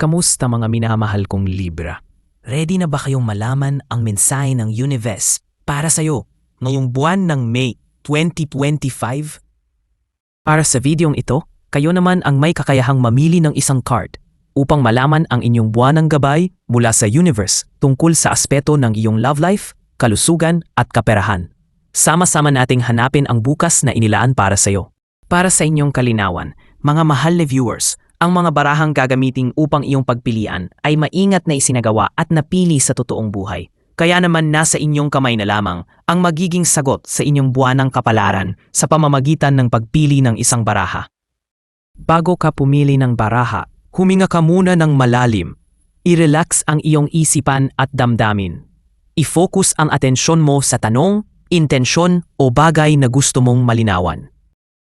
Kamusta mga minamahal kong Libra? Ready na ba kayong malaman ang mensahe ng universe para sa'yo ngayong buwan ng May 2025? Para sa videong ito, kayo naman ang may kakayahang mamili ng isang card upang malaman ang inyong buwanang gabay mula sa universe tungkol sa aspeto ng iyong love life, kalusugan at kaperahan. Sama-sama nating hanapin ang bukas na inilaan para sa'yo. Para sa inyong kalinawan, mga mahal na viewers, ang mga barahang gagamitin upang iyong pagpilian ay maingat na isinagawa at napili sa totoong buhay. Kaya naman nasa inyong kamay na lamang ang magiging sagot sa inyong buwanang kapalaran sa pamamagitan ng pagpili ng isang baraha. Bago ka pumili ng baraha, huminga ka muna ng malalim. I-relax ang iyong isipan at damdamin. I-focus ang atensyon mo sa tanong, intensyon o bagay na gusto mong malinawan.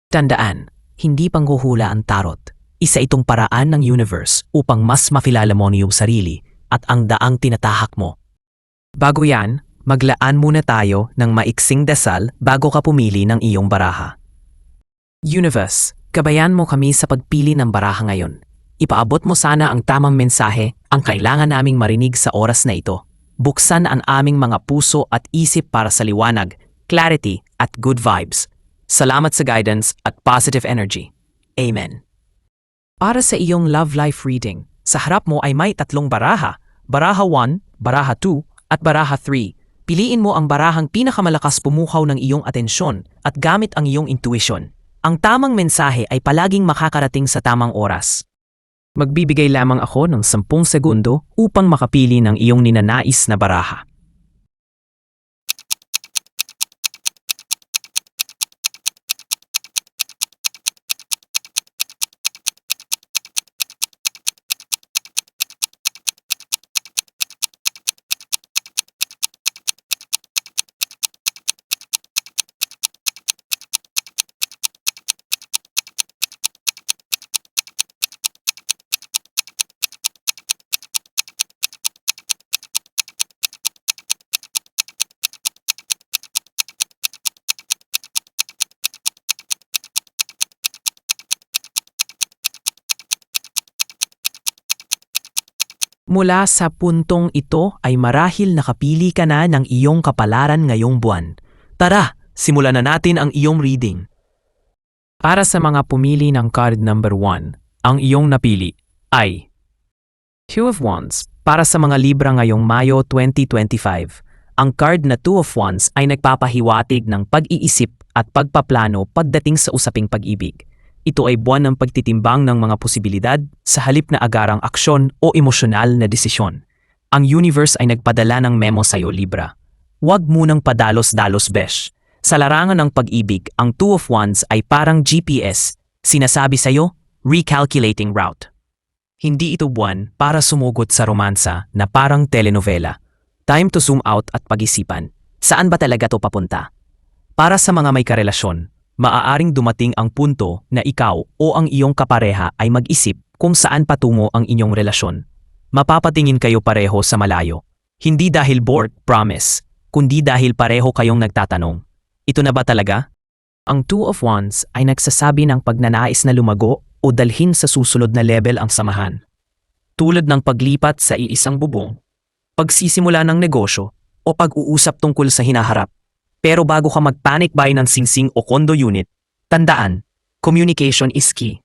Tandaan, hindi panghuhula ang tarot. Isa itong paraan ng universe upang mas makilala mo ang iyong sarili at ang daang tinatahak mo. Bago yan, maglaan muna tayo ng maiksing dasal bago ka pumili ng iyong baraha. Universe, gabayan mo kami sa pagpili ng baraha ngayon. Ipaabot mo sana ang tamang mensahe ang kailangan naming marinig sa oras na ito. Buksan ang aming mga puso at isip para sa liwanag, clarity at good vibes. Salamat sa guidance at positive energy. Amen. Para sa iyong love life reading, sa harap mo ay may tatlong baraha, baraha 1, baraha 2, at baraha 3. Piliin mo ang barahang pinakamalakas pumukaw ng iyong atensyon at gamit ang iyong intuition. Ang tamang mensahe ay palaging makakarating sa tamang oras. Magbibigay lamang ako ng 10 segundo upang makapili ng iyong ninanais na baraha. Mula sa puntong ito ay marahil nakapili ka na ng iyong kapalaran ngayong buwan. Tara, simulan na natin ang iyong reading. Para sa mga pumili ng card number 1, ang iyong napili ay Two of Wands. Para sa mga Libra ngayong Mayo 2025, ang card na Two of Wands ay nagpapahiwatig ng pag-iisip at pagpaplano pagdating sa usaping pag-ibig. Ito ay buwan ng pagtitimbang ng mga posibilidad sa halip na agarang aksyon o emosyonal na desisyon. Ang universe ay nagpadala ng memo sa iyo, Libra. Huwag munang padalos-dalos, besh. Sa larangan ng pag-ibig, ang Two of Wands ay parang GPS. Sinasabi sa iyo, recalculating route. Hindi ito buwan para sumugod sa romansa na parang telenovela. Time to zoom out at pag-isipan. Saan ba talaga to papunta? Para sa mga may karelasyon, maaaring dumating ang punto na ikaw o ang iyong kapareha ay mag-isip kung saan patungo ang inyong relasyon. Mapapatingin kayo pareho sa malayo. Hindi dahil bored, promise, kundi dahil pareho kayong nagtatanong. Ito na ba talaga? Ang Two of Wands ay nagsasabi ng pagnanais na lumago o dalhin sa susunod na level ang samahan. Tulad ng paglipat sa iisang bubong, pagsisimula ng negosyo o pag-uusap tungkol sa hinaharap. Pero bago ka mag-panic buy ng singsing o condo unit, tandaan, communication is key.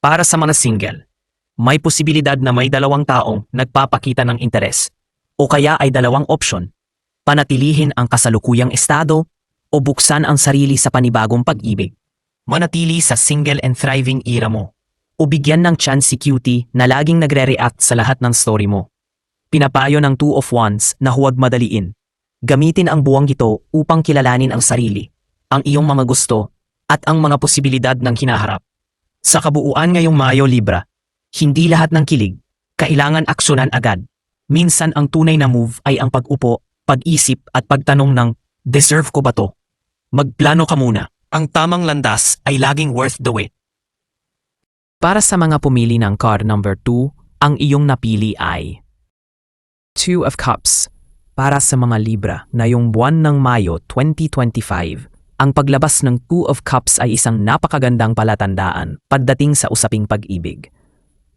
Para sa mga single, may posibilidad na may dalawang taong nagpapakita ng interes o kaya ay dalawang opsyon. Panatilihin ang kasalukuyang estado o buksan ang sarili sa panibagong pag-ibig. Manatili sa single and thriving era mo o bigyan ng chance si cutie na laging nagre-react sa lahat ng story mo. Pinapayo ng Two of Wands na huwag madaliin. Gamitin ang buwang ito upang kilalanin ang sarili, ang iyong mga gusto, at ang mga posibilidad ng hinaharap. Sa kabuuan ngayong Mayo, Libra, hindi lahat ng kilig kailangan aksyonan agad. Minsan ang tunay na move ay ang pag-upo, pag-isip at pagtanong ng, deserve ko ba to? Magplano ka muna. Ang tamang landas ay laging worth the wait. Para sa mga pumili ng card number 2, ang iyong napili ay Two of Cups. Para sa mga Libra ngayong buwan ng Mayo 2025, ang paglabas ng Two of Cups ay isang napakagandang palatandaan pagdating sa usaping pag-ibig.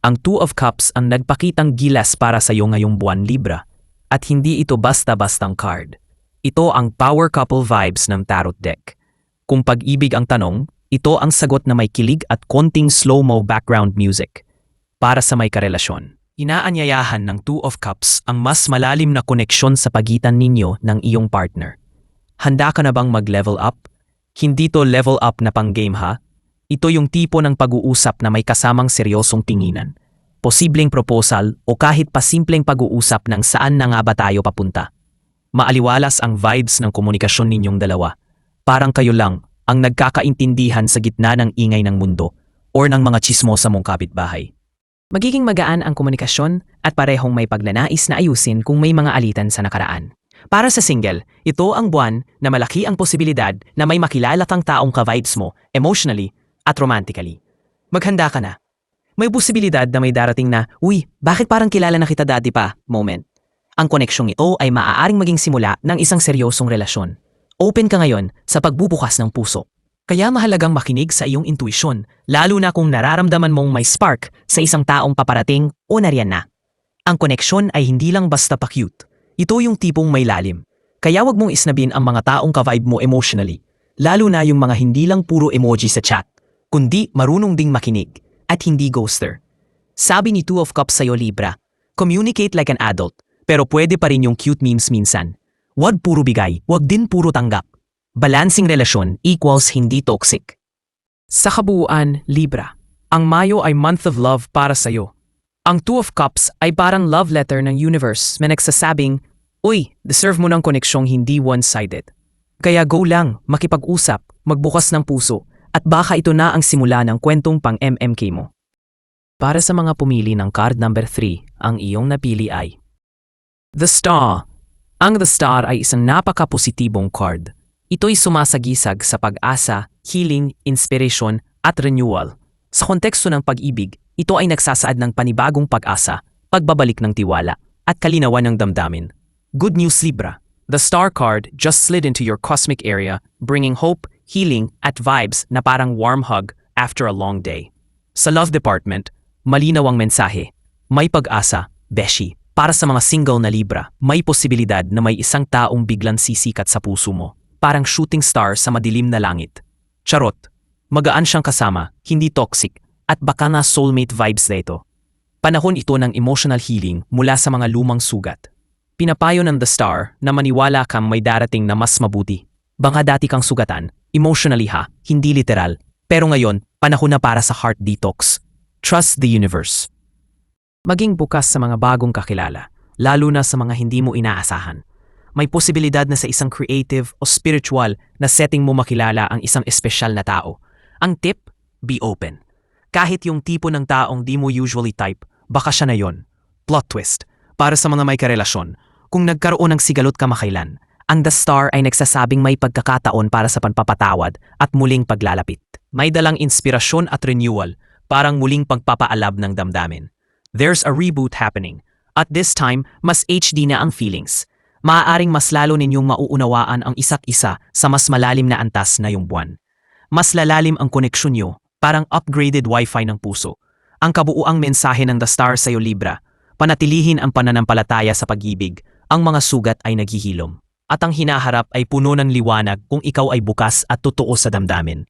Ang Two of Cups ang nagpakitang gilas para sa iyo ngayong buwan, Libra. At hindi ito basta-bastang card. Ito ang power couple vibes ng tarot deck. Kung pag-ibig ang tanong, ito ang sagot na may kilig at konting slow-mo background music. Para sa may karelasyon, inaanyayahan ng Two of Cups ang mas malalim na koneksyon sa pagitan ninyo ng iyong partner. Handa ka na bang mag-level up? Hindi to level up na pang-game ha. Ito yung tipo ng pag-uusap na may kasamang seryosong tinginan. Posibleng proposal o kahit pa simpleng pag-uusap ng saan na nga ba tayo papunta. Maaliwalas ang vibes ng komunikasyon ninyong dalawa. Parang kayo lang ang nagkakaintindihan sa gitna ng ingay ng mundo or ng mga tsismosa mong kapitbahay. Magiging magaan ang komunikasyon at parehong may pagnanais na ayusin kung may mga alitan sa nakaraan. Para sa single, ito ang buwan na malaki ang posibilidad na may makilala kang taong ka-vibes mo emotionally at romantically. Maghanda ka na. May posibilidad na may darating na, "Uy, bakit parang kilala na kita dati pa?" moment. Ang koneksyong ito ay maaaring maging simula ng isang seryosong relasyon. Open ka ngayon sa pagbubukas ng puso. Kaya mahalagang makinig sa iyong intuisyon, lalo na kung nararamdaman mong may spark sa isang taong paparating o nariyan na. Ang koneksyon ay hindi lang basta pa-cute. Ito yung tipong may lalim. Kaya wag mong isnabin ang mga taong ka-vibe mo emotionally, lalo na yung mga hindi lang puro emoji sa chat, kundi marunong ding makinig at hindi ghoster. Sabi ni Two of Cups sa'yo, Libra, communicate like an adult, pero pwede pa rin yung cute memes minsan. Wag puro bigay, wag din puro tanggap. Balancing relasyon equals hindi toxic. Sa kabuuan, Libra, ang Mayo ay month of love para sa'yo. Ang Two of Cups ay parang love letter ng universe na nagsasabing, "Uy, deserve mo ng koneksyong hindi one-sided." Kaya go lang, makipag-usap, magbukas ng puso, at baka ito na ang simula ng kwentong pang-MMK mo. Para sa mga pumili ng card number 3, ang iyong napili ay The Star. Ang The Star ay isang napaka-positibong card. Ito'y sumasagisag sa pag-asa, healing, inspiration, at renewal. Sa konteksto ng pag-ibig, ito ay nagsasaad ng panibagong pag-asa, pagbabalik ng tiwala, at kalinawan ng damdamin. Good news, Libra. The Star card just slid into your cosmic area, bringing hope, healing, at vibes na parang warm hug after a long day. Sa love department, malinaw ang mensahe. May pag-asa, beshi. Para sa mga single na Libra, may posibilidad na may isang taong biglang sisikat sa puso mo. Parang shooting star sa madilim na langit. Charot. Magaan siyang kasama, hindi toxic, at baka na soulmate vibes na ito. Panahon ito ng emotional healing mula sa mga lumang sugat. Pinapayo ng The Star na maniwala kang may darating na mas mabuti. Baka dati kang sugatan, emotionally ha, hindi literal. Pero ngayon, panahon na para sa heart detox. Trust the universe. Maging bukas sa mga bagong kakilala, lalo na sa mga hindi mo inaasahan. May posibilidad na sa isang creative o spiritual na setting mo makilala ang isang espesyal na tao. Ang tip, be open. Kahit yung tipo ng taong di mo usually type, baka siya na yon. Plot twist. Para sa mga may karelasyon, kung nagkaroon ng sigalot kamakailan, ang The Star ay nagsasabing may pagkakataon para sa panpapatawad at muling paglalapit. May dalang inspirasyon at renewal, parang muling pagpapaalab ng damdamin. There's a reboot happening. At this time, mas HD na ang feelings. Maaaring mas lalo ninyong mauunawaan ang isa't isa sa mas malalim na antas na yung buwan. Mas lalalim ang koneksyon nyo, parang upgraded wifi ng puso. Ang kabuuang mensahe ng The Star sa'yo, Libra, panatilihin ang pananampalataya sa pag-ibig, ang mga sugat ay naghihilom. At ang hinaharap ay puno ng liwanag kung ikaw ay bukas at totoo sa damdamin.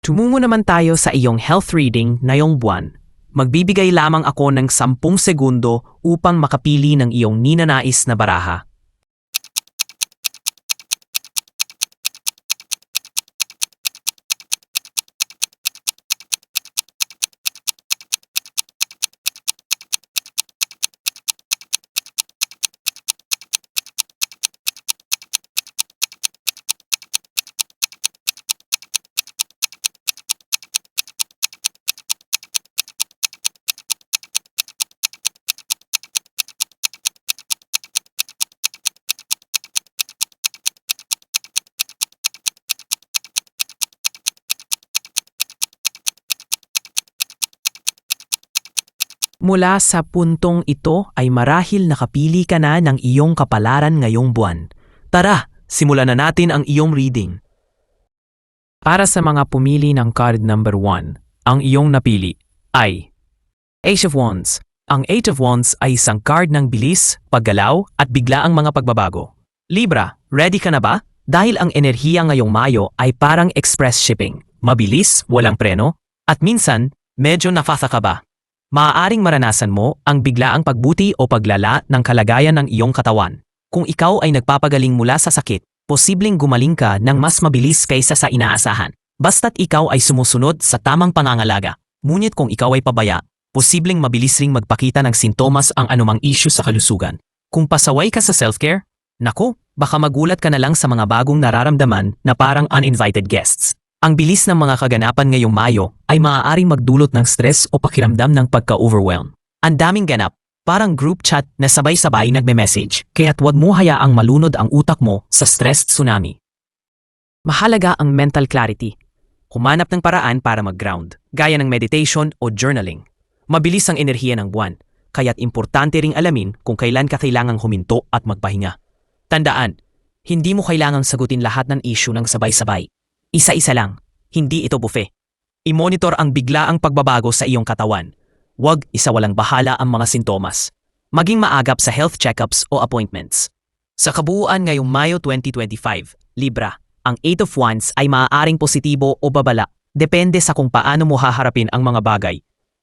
Tumungo naman tayo sa iyong health reading ngayong buwan. Magbibigay lamang ako ng 10 segundo upang makapili ng iyong ninanais na baraha. Mula sa puntong ito ay marahil nakapili ka na ng iyong kapalaran ngayong buwan. Tara, simulan na natin ang iyong reading. Para sa mga pumili ng card number 1, ang iyong napili ay Ace of Wands. Ang Eight of Wands ay isang card ng bilis, paggalaw at biglaang mga pagbabago. Libra, ready ka na ba? Dahil ang enerhiya ngayong Mayo ay parang express shipping. Mabilis, walang preno, at minsan, medyo nafasa ka ba? Maaaring maranasan mo ang biglaang pagbuti o paglala ng kalagayan ng iyong katawan. Kung ikaw ay nagpapagaling mula sa sakit, posibleng gumaling ka ng mas mabilis kaysa sa inaasahan. Basta't ikaw ay sumusunod sa tamang pangangalaga. Ngunit kung ikaw ay pabaya, posibleng mabilis ring magpakita ng sintomas ang anumang issue sa kalusugan. Kung pasaway ka sa self-care, naku, baka magulat ka na lang sa mga bagong nararamdaman na parang uninvited guests. Ang bilis ng mga kaganapan ngayong Mayo ay maaaring magdulot ng stress o pakiramdam ng pagka-overwhelm. Ang daming ganap, parang group chat na sabay-sabay nagme-message, kaya't huwag mo hayaang malunod ang utak mo sa stress tsunami. Mahalaga ang mental clarity. Humanap ng paraan para mag-ground, gaya ng meditation o journaling. Mabilis ang enerhiya ng buwan, kaya't importante ring alamin kung kailan ka kailangang huminto at magpahinga. Tandaan, hindi mo kailangang sagutin lahat ng issue ng sabay-sabay. Isa-isa lang, hindi ito buffet. I-monitor ang biglaang pagbabago sa iyong katawan. Huwag isawalang bahala ang mga sintomas. Maging maagap sa health checkups o appointments. Sa kabuuan ngayong Mayo 2025, Libra, ang Eight of Wands ay maaaring positibo o babala. Depende sa kung paano mo haharapin ang mga bagay.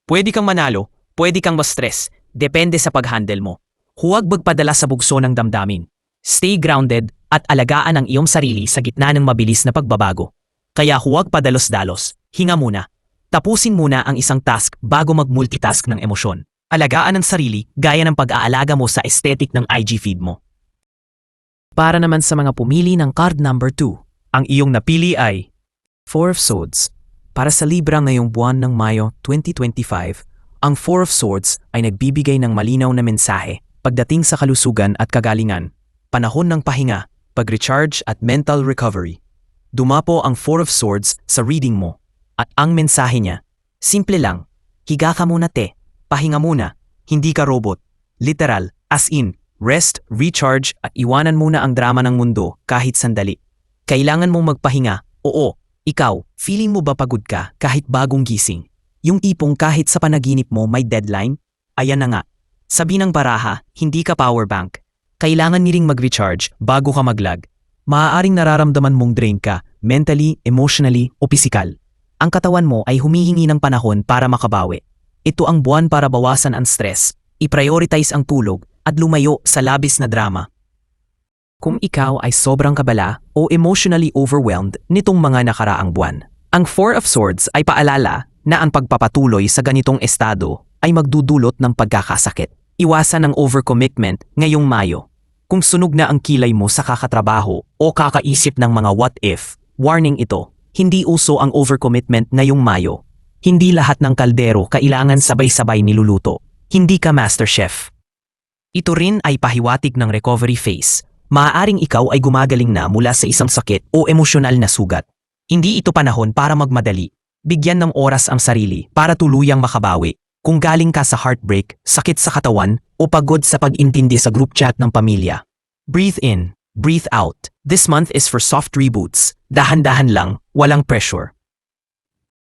Pwede kang manalo, pwede kang ma-stress. Depende sa pag-handle mo. Huwag magpadala sa bugso ng damdamin. Stay grounded at alagaan ang iyong sarili sa gitna ng mabilis na pagbabago. Kaya huwag padalos-dalos, hinga muna. Tapusin muna ang isang task bago mag-multitask ng emosyon. Alagaan ang sarili gaya ng pag-aalaga mo sa aesthetic ng IG feed mo. Para naman sa mga pumili ng card number 2, ang iyong napili ay Four of Swords. Para sa Libra ngayong buwan ng Mayo 2025, ang Four of Swords ay nagbibigay ng malinaw na mensahe pagdating sa kalusugan at kagalingan, panahon ng pahinga, pag-recharge at mental recovery. Dumapo ang Four of Swords sa reading mo at ang mensahe niya, simple lang, higa ka muna pahinga muna, hindi ka robot. Literal, as in, rest, recharge at iwanan muna ang drama ng mundo kahit sandali. Kailangan mong magpahinga, oo, ikaw, feeling mo ba pagod ka kahit bagong gising? Yung tipong kahit sa panaginip mo may deadline? Ayan na nga, sabi ng baraha, hindi ka power bank. Kailangan niring mag-recharge bago ka maglag. Maaaring nararamdaman mong drain ka, mentally, emotionally, o physical. Ang katawan mo ay humihingi ng panahon para makabawi. Ito ang buwan para bawasan ang stress, i-prioritize ang tulog, at lumayo sa labis na drama. Kung ikaw ay sobrang kabala o emotionally overwhelmed nitong mga nakaraang buwan, ang Four of Swords ay paalala na ang pagpapatuloy sa ganitong estado ay magdudulot ng pagkakasakit. Iwasan ang overcommitment ngayong Mayo. Kung sunog na ang kilay mo sa kakatrabaho o kakaisip ng mga what if, warning ito, hindi uso ang overcommitment ngayong Mayo. Hindi lahat ng kaldero kailangan sabay-sabay niluluto. Hindi ka master chef. Ito rin ay pahiwatig ng recovery phase. Maaaring ikaw ay gumagaling na mula sa isang sakit o emosyonal na sugat. Hindi ito panahon para magmadali. Bigyan ng oras ang sarili para tuluyang makabawi. Kung galing ka sa heartbreak, sakit sa katawan, o pagod sa pag-intindi sa group chat ng pamilya. Breathe in, breathe out. This month is for soft reboots. Dahan-dahan lang, walang pressure.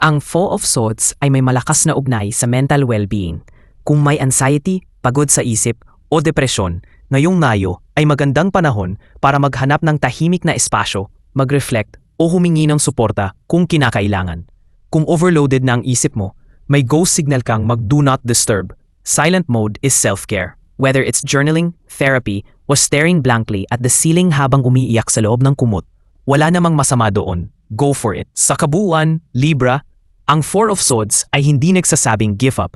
Ang Four of Swords ay may malakas na ugnay sa mental well-being. Kung may anxiety, pagod sa isip, o depresyon, ngayong Mayo ay magandang panahon para maghanap ng tahimik na espasyo, mag-reflect, o humingi ng suporta kung kinakailangan. Kung overloaded na ang isip mo, may go signal kang mag-do not disturb. Silent mode is self-care. Whether it's journaling, therapy, o staring blankly at the ceiling habang umiiyak sa loob ng kumot, wala namang masama doon. Go for it. Sa kabuuan, Libra, ang Four of Swords ay hindi nagsasabing give up.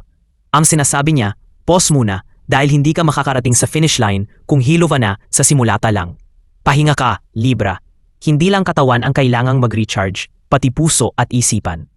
Ang sinasabi niya, pause muna dahil hindi ka makakarating sa finish line kung hilo ka na sa simulata lang. Pahinga ka, Libra. Hindi lang katawan ang kailangang mag-recharge, pati puso at isipan.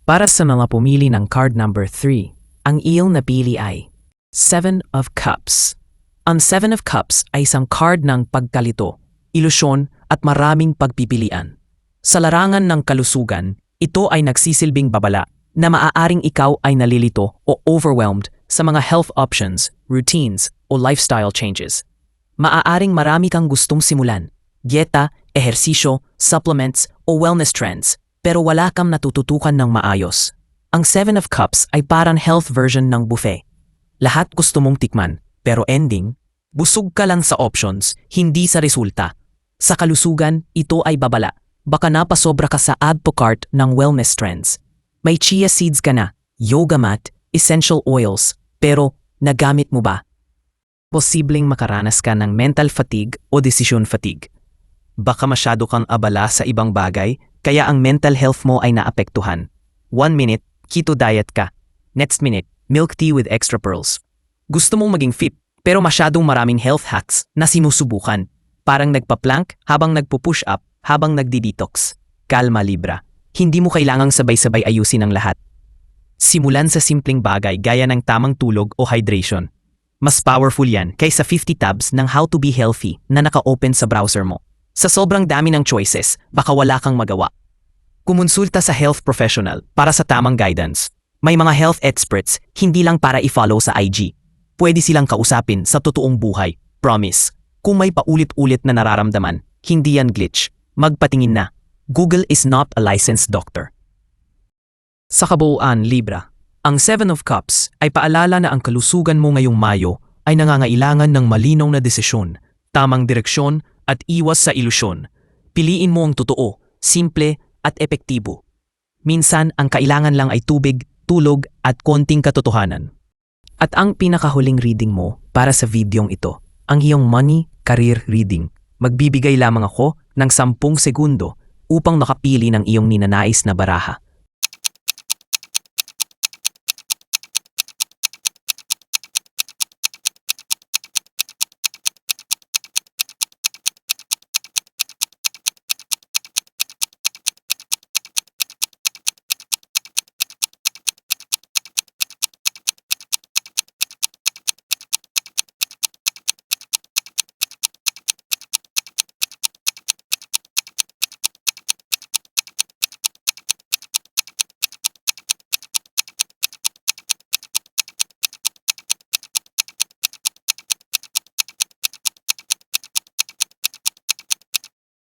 Para sa mga pumili ng card number 3, ang iyong napili ay Seven of Cups. Ang Seven of Cups ay isang card ng pagkalito, ilusyon at maraming pagpipilian. Sa larangan ng kalusugan, ito ay nagsisilbing babala na maaaring ikaw ay nalilito o overwhelmed sa mga health options, routines o lifestyle changes. Maaaring marami kang gustong simulan, dieta, ehersisyo, supplements o wellness trends, pero wala kang natututukan ng maayos. Ang Seven of Cups ay parang health version ng buffet. Lahat gusto mong tikman, pero ending, busog ka lang sa options, hindi sa resulta. Sa kalusugan, ito ay babala. Baka napasobra ka sa add to cart ng wellness trends. May chia seeds ka na, yoga mat, essential oils, pero nagamit mo ba? Posibleng makaranas ka ng mental fatigue o decision fatigue. Baka masyado kang abala sa ibang bagay, kaya ang mental health mo ay naapektuhan. 1 minute, keto diet ka. Next minute, milk tea with extra pearls. Gusto mong maging fit, pero masyadong maraming health hacks na sinusubukan. Parang nagpa-plank habang nagpo-push up, habang nagdi-detox. Kalma, Libra. Hindi mo kailangang sabay-sabay ayusin ang lahat. Simulan sa simpleng bagay gaya ng tamang tulog o hydration. Mas powerful yan kaysa 50 tabs ng how to be healthy na naka-open sa browser mo. Sa sobrang dami ng choices, baka wala kang magawa. Kumonsulta sa health professional para sa tamang guidance. May mga health experts, hindi lang para i-follow sa IG. Pwede silang kausapin sa totoong buhay. Promise. Kung may paulit-ulit na nararamdaman, hindi yan glitch. Magpatingin na. Google is not a licensed doctor. Sa kabuuan, Libra, ang Seven of Cups ay paalala na ang kalusugan mo ngayong Mayo ay nangangailangan ng malinaw na desisyon, tamang direksyon at iwas sa ilusyon. Piliin mo ang totoo, simple at epektibo. Minsan, ang kailangan lang ay tubig, tulog at konting katotohanan. At ang pinakahuling reading mo para sa videong ito, ang iyong money career reading. Magbibigay lamang ako ng 10 segundo upang makapili ng iyong ninanais na baraha.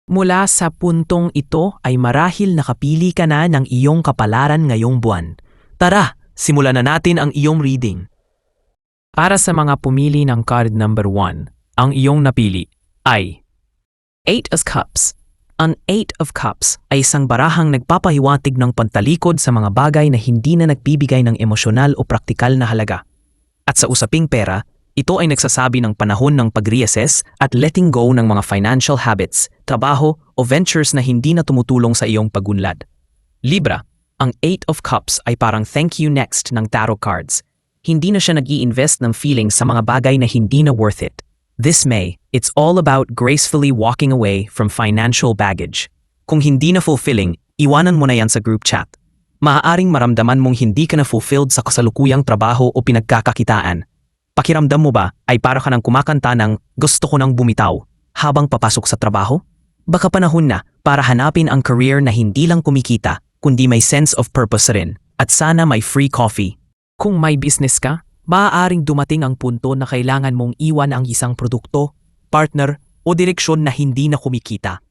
Mula sa puntong ito ay marahil nakapili ka na ng iyong kapalaran ngayong buwan. Tara, simulan na natin ang iyong reading. Para sa mga pumili ng card number 1, ang iyong napili ay 8 of Cups. Ang 8 of Cups ay isang barahang nagpapahiwatig ng pantalikod sa mga bagay na hindi na nagbibigay ng emosyonal o praktikal na halaga. At sa usaping pera, ito ay nagsasabi ng panahon ng pag-reassess at letting go ng mga financial habits, trabaho o ventures na hindi na tumutulong sa iyong pagunlad. Libra, ang 8 of Cups ay parang thank you next ng tarot cards. Hindi na siya nag-i-invest ng feelings sa mga bagay na hindi na worth it. This May, it's all about gracefully walking away from financial baggage. Kung hindi na fulfilling, iwanan mo na yan sa group chat. Maaaring maramdaman mong hindi ka na fulfilled sa kasalukuyang trabaho o pinagkakakitaan. Pakiramdam mo ba ay para ka nang kumakanta ng gusto ko nang bumitaw habang papasok sa trabaho? Baka panahon na para hanapin ang career na hindi lang kumikita kundi may sense of purpose rin at sana may free coffee. Kung may business ka, maaaring dumating ang punto na kailangan mong iwan ang isang produkto, partner o direksyon na hindi na kumikita.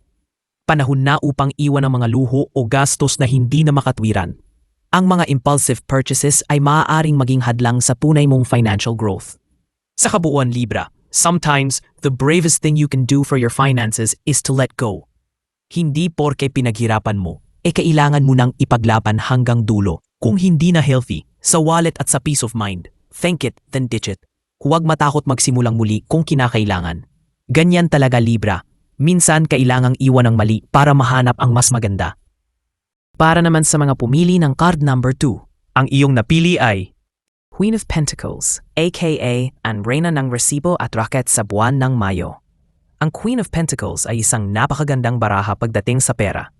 Panahon na upang iwan ang mga luho o gastos na hindi na makatwiran. Ang mga impulsive purchases ay maaaring maging hadlang sa tunay mong financial growth. Sa kabuuan, Libra, sometimes the bravest thing you can do for your finances is to let go. Hindi porke pinaghirapan mo, kailangan mo nang ipaglaban hanggang dulo. Kung hindi na healthy, sa wallet at sa peace of mind, thank it, then ditch it. Huwag matakot magsimulang muli kung kinakailangan. Ganyan talaga, Libra. Minsan kailangang iwan ang mali para mahanap ang mas maganda. Para naman sa mga pumili ng card number 2, ang iyong napili ay Queen of Pentacles, aka ang reyna ng resibo at raket sa buwan ng Mayo. Ang Queen of Pentacles ay isang napakagandang baraha pagdating sa pera.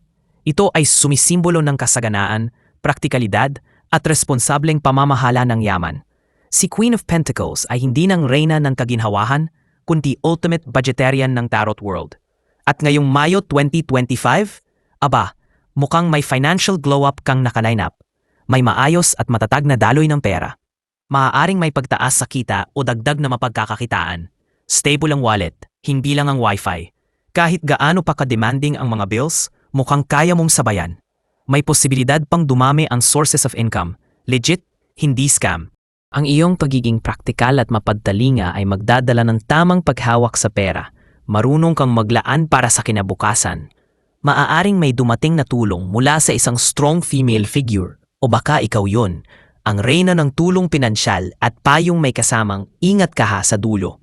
Ito ay sumisimbolo ng kasaganaan, praktikalidad at responsableng pamamahala ng yaman. Si Queen of Pentacles ay hindi nang reyna ng kaginhawahan, kundi ultimate budgetarian ng tarot world. At ngayong Mayo 2025, mukhang may financial glow-up kang nakaline up. May maayos at matatag na daloy ng pera. Maaaring may pagtaas sa kita o dagdag na mapagkakakitaan. Stable ang wallet, hindi lang ang wifi. Kahit gaano pa ka-demanding ang mga bills, mukhang kaya mong sabayan. may posibilidad pang dumami ang sources of income. Legit, hindi scam. Ang iyong pagiging praktikal at mapadali nga ay magdadala ng tamang paghawak sa pera. Marunong kang maglaan para sa kinabukasan. Maaaring may dumating na tulong mula sa isang strong female figure o baka ikaw yon, ang reyna ng tulong pinansyal at payong may kasamang ingat ka ha sa dulo.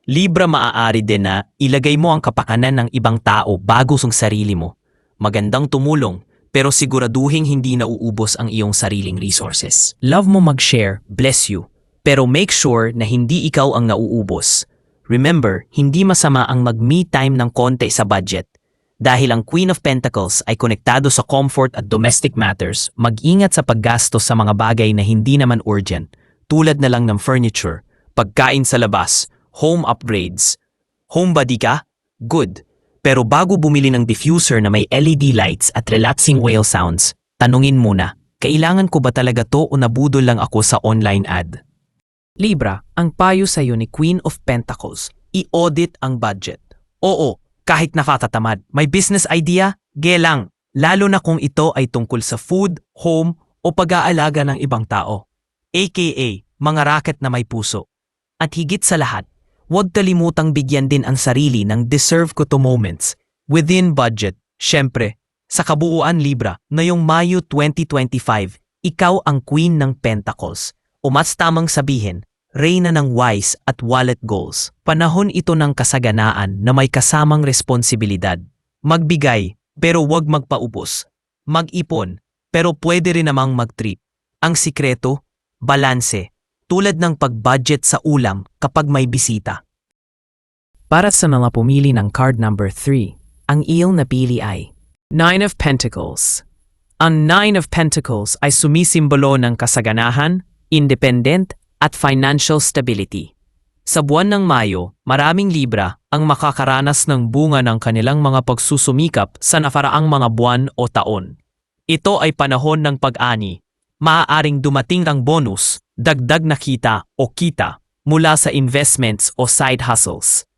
Libra, maaari din na ilagay mo ang kapakanan ng ibang tao bago sa sarili mo. Magandang tumulong, pero siguraduhin hindi nauubos ang iyong sariling resources. Love mo mag-share, bless you. Pero make sure na hindi ikaw ang nauubos. Remember, hindi masama ang mag-me time ng konti sa budget. Dahil ang Queen of Pentacles ay konektado sa comfort at domestic matters, mag-ingat sa paggastos sa mga bagay na hindi naman urgent, tulad na lang ng furniture, pagkain sa labas, home upgrades. Homebody ka? Good. Pero bago bumili ng diffuser na may LED lights at relaxing whale sounds, tanungin muna, kailangan ko ba talaga to o nabudol lang ako sa online ad? Libra, ang payo sa iyo ni Queen of Pentacles, i-audit ang budget. Oo, kahit nakakatamad, may business idea, gelang, lalo na kung ito ay tungkol sa food, home, o pag-aalaga ng ibang tao. AKA, mga racket na may puso. At higit sa lahat, huwag kalimutang bigyan din ang sarili ng deserve ko to moments. Within budget, syempre, sa kabuuan Libra, ngayong Mayo 2025, ikaw ang Queen ng Pentacles. O mas tamang sabihin, reyna ng wise at wallet goals. Panahon ito ng kasaganaan na may kasamang responsibilidad. Magbigay, pero huwag magpaubos. Mag-ipon, pero pwede rin namang mag-trip. Ang sikreto, balanse. Tulad ng pag-budget sa ulam kapag may bisita. Para sa mga pumili ng card number 3, ang iyong napili ay Nine of Pentacles. Ang Nine of Pentacles ay sumisimbolo ng kasaganahan, independent, at financial stability. Sa buwan ng Mayo, maraming Libra ang makakaranas ng bunga ng kanilang mga pagsusumikap sa nakaraang mga buwan o taon. Ito ay panahon ng pag-ani. Maaaring dumating ang bonus, dagdag na kita o kita mula sa investments o side hustles.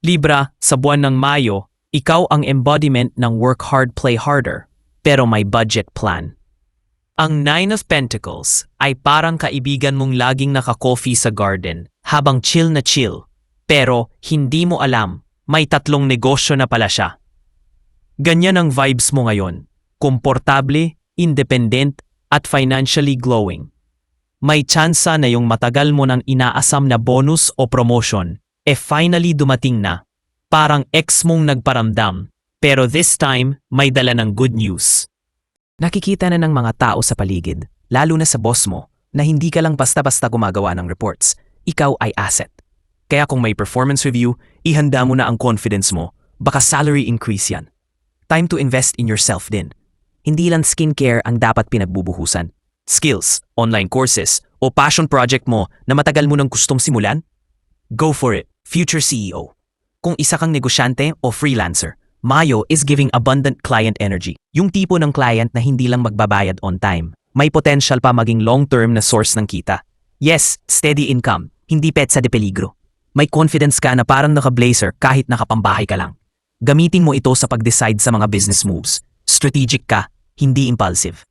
Libra, sa buwan ng Mayo, ikaw ang embodiment ng work hard, play harder, pero may budget plan. Ang Nine of Pentacles ay parang kaibigan mong laging naka-coffee sa garden habang chill na chill, pero hindi mo alam, may 3 negosyo na pala siya. Ganyan ang vibes mo ngayon, komportable, independent, at financially glowing. May tsansa na yung matagal mo nang inaasam na bonus o promotion, finally dumating na. Parang ex mong nagparamdam, pero this time may dala ng good news. Nakikita na ng mga tao sa paligid, lalo na sa boss mo, na hindi ka lang basta-basta gumagawa ng reports. Ikaw ay asset. Kaya kung may performance review, ihanda mo na ang confidence mo. Baka salary increase yan. Time to invest in yourself din. Hindi lang skincare ang dapat pinagbubuhusan. Skills, online courses, o passion project mo na matagal mo nang gustong simulan? Go for it, future CEO. Kung isa kang negosyante o freelancer, Mayo is giving abundant client energy. Yung tipo ng client na hindi lang magbabayad on time. May potential pa maging long-term na source ng kita. Yes, steady income, hindi petsa de peligro. May confidence ka na parang naka-blazer kahit nakapambahay ka lang. Gamitin mo ito sa pag-decide sa mga business moves. Strategic ka, hindi impulsive.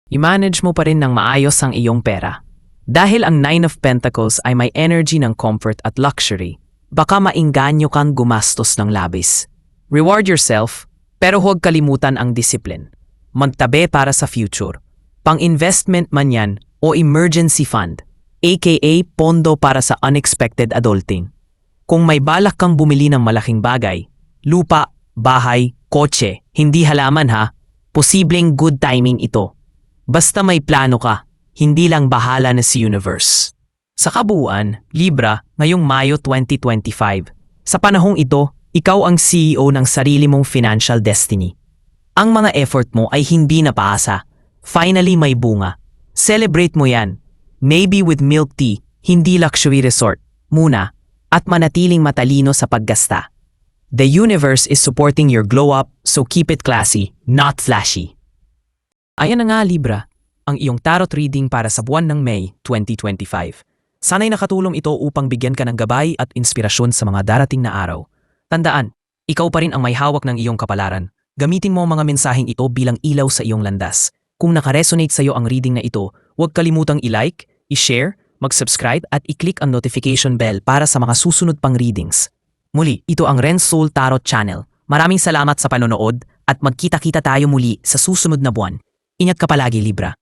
I-manage mo pa rin ng maayos ang iyong pera. Dahil ang Nine of Pentacles ay may energy ng comfort at luxury, baka maingganyo kang gumastos ng labis. Reward yourself, pero huwag kalimutan ang discipline. Magtabi para sa future. Pang-investment man yan o emergency fund, aka pondo para sa unexpected adulting. Kung may balak kang bumili ng malaking bagay, lupa, bahay, kotse, hindi halaman ha, posibleng good timing ito. Basta may plano ka, hindi lang bahala na si universe. Sa kabuuan, Libra, ngayong Mayo 2025, sa panahong ito, ikaw ang CEO ng sarili mong financial destiny. Ang mga effort mo ay hindi napaasa. Finally may bunga. Celebrate mo yan. Maybe with milk tea, hindi luxury resort, muna, at manatiling matalino sa paggasta. The universe is supporting your glow up, so keep it classy, not flashy. Ayan na nga Libra, ang iyong tarot reading para sa buwan ng May 2025. Sana'y nakatulong ito upang bigyan ka ng gabay at inspirasyon sa mga darating na araw. Tandaan, ikaw pa rin ang may hawak ng iyong kapalaran. Gamitin mo ang mga mensaheng ito bilang ilaw sa iyong landas. Kung nakaresonate sa iyo ang reading na ito, huwag kalimutang i-like, i-share, mag-subscribe at i-click ang notification bell para sa mga susunod pang readings. Muli, ito ang Ren's Soul Tarot Channel. Maraming salamat sa panonood at magkita-kita tayo muli sa susunod na buwan. Ingat ka palagi, Libra.